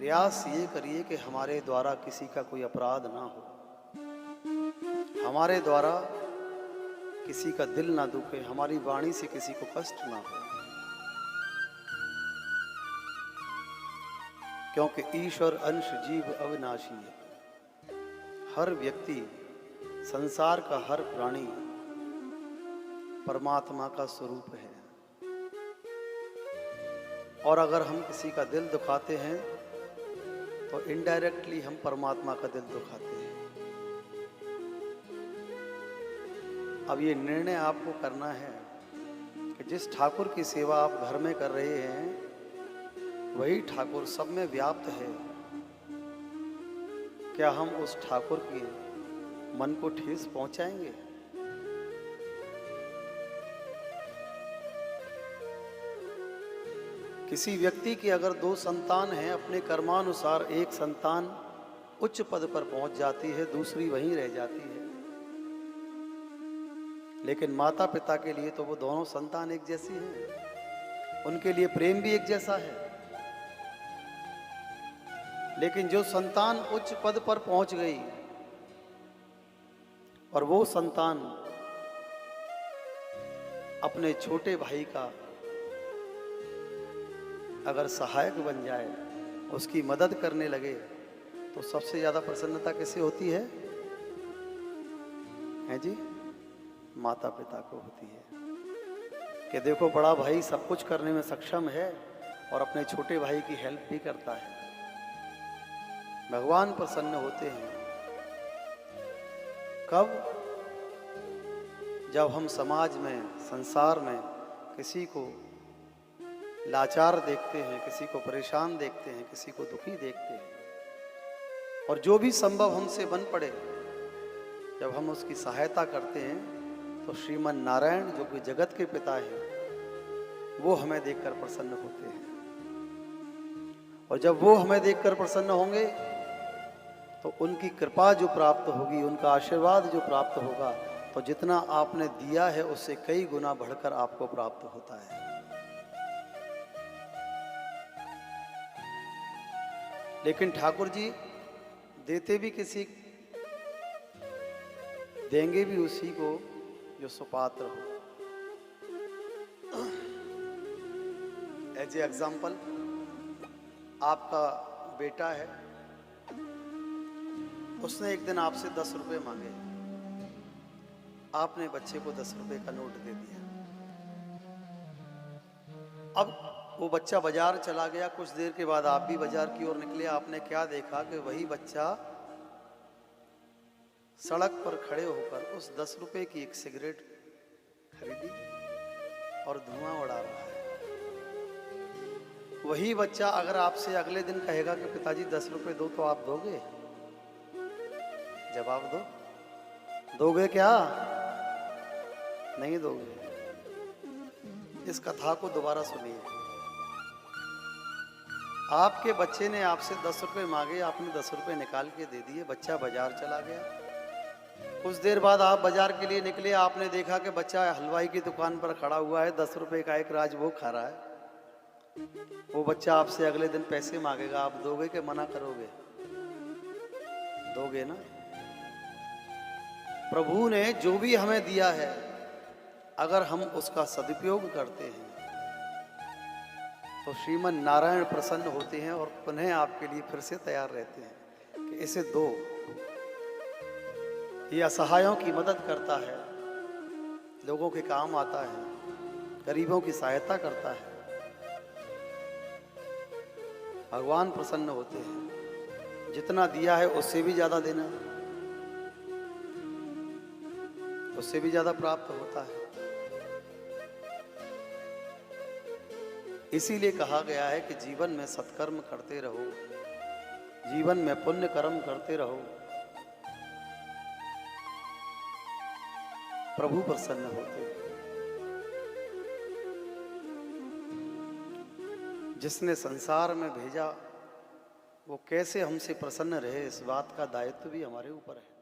प्रयास ये करिए कि हमारे द्वारा किसी का कोई अपराध ना हो, हमारे द्वारा किसी का दिल ना दुखे, हमारी वाणी से किसी को कष्ट ना हो, क्योंकि ईश्वर अंश जीव अविनाशी है। हर व्यक्ति, संसार का हर प्राणी परमात्मा का स्वरूप है, और अगर हम किसी का दिल दुखाते हैं तो इनडायरेक्टली हम परमात्मा का दिल दुखाते हैं। अब ये निर्णय आपको करना है कि जिस ठाकुर की सेवा आप घर में कर रहे हैं वही ठाकुर सब में व्याप्त है। क्या हम उस ठाकुर के मन को ठेस पहुंचाएंगे? किसी व्यक्ति के अगर 2 संतान हैं, अपने कर्मानुसार एक संतान उच्च पद पर पहुंच जाती है, दूसरी वहीं रह जाती है। लेकिन माता पिता के लिए तो वो दोनों संतान एक जैसी हैं, उनके लिए प्रेम भी एक जैसा है। लेकिन जो संतान उच्च पद पर पहुंच गई और वो संतान अपने छोटे भाई का अगर सहायक बन जाए, उसकी मदद करने लगे, तो सबसे ज्यादा प्रसन्नता किसे होती है? हैं जी? माता पिता को होती है कि देखो बड़ा भाई सब कुछ करने में सक्षम है और अपने छोटे भाई की हेल्प भी करता है। भगवान प्रसन्न होते हैं कब? जब हम समाज में, संसार में किसी को लाचार देखते हैं, किसी को परेशान देखते हैं, किसी को दुखी देखते हैं, और जो भी संभव हमसे बन पड़े जब हम उसकी सहायता करते हैं, तो श्रीमन नारायण जो कि जगत के पिता हैं, वो हमें देखकर प्रसन्न होते हैं। और जब वो हमें देखकर प्रसन्न होंगे तो उनकी कृपा जो प्राप्त होगी, उनका आशीर्वाद जो प्राप्त होगा, तो जितना आपने दिया है उससे कई गुना बढ़कर आपको प्राप्त होता है। लेकिन ठाकुर जी देते भी किसी, देंगे भी उसी को जो सुपात्र हो। एज ए एग्जाम्पल, आपका बेटा है, उसने एक दिन आपसे 10 रुपए मांगे, आपने बच्चे को 10 रुपए का नोट दे दिया। अब वो बच्चा बाजार चला गया, कुछ देर के बाद आप भी बाजार की ओर निकले। आपने क्या देखा कि वही बच्चा सड़क पर खड़े होकर उस 10 रुपए की एक सिगरेट खरीदी और धुआं उड़ा रहा है। वही बच्चा अगर आपसे अगले दिन कहेगा कि पिताजी 10 रुपए दो, तो आप दोगे? जवाब दो, दोगे क्या? नहीं दोगे। इस कथा को दोबारा सुनिए। आपके बच्चे ने आपसे 10 रुपए मांगे, आपने 10 रुपए निकाल के दे दिए, बच्चा बाजार चला गया। कुछ देर बाद आप बाजार के लिए निकले, आपने देखा कि बच्चा हलवाई की दुकान पर खड़ा हुआ है, 10 रुपए का एक राजभोग खा रहा है। वो बच्चा आपसे अगले दिन पैसे मांगेगा, आप दोगे कि मना करोगे? दोगे ना। प्रभु ने जो भी हमें दिया है, अगर हम उसका सदुपयोग करते हैं तो श्रीमन नारायण प्रसन्न होते हैं और पुनः आपके लिए फिर से तैयार रहते हैं कि इसे दो। ये असहायों की मदद करता है, लोगों के काम आता है, गरीबों की सहायता करता है। भगवान प्रसन्न होते हैं। जितना दिया है उससे भी ज्यादा देना, उससे भी ज्यादा प्राप्त होता है। इसीलिए कहा गया है कि जीवन में सत्कर्म करते रहो, जीवन में पुण्य कर्म करते रहो, प्रभु प्रसन्न होते हैं। जिसने संसार में भेजा वो कैसे हमसे प्रसन्न रहे, इस बात का दायित्व भी हमारे ऊपर है।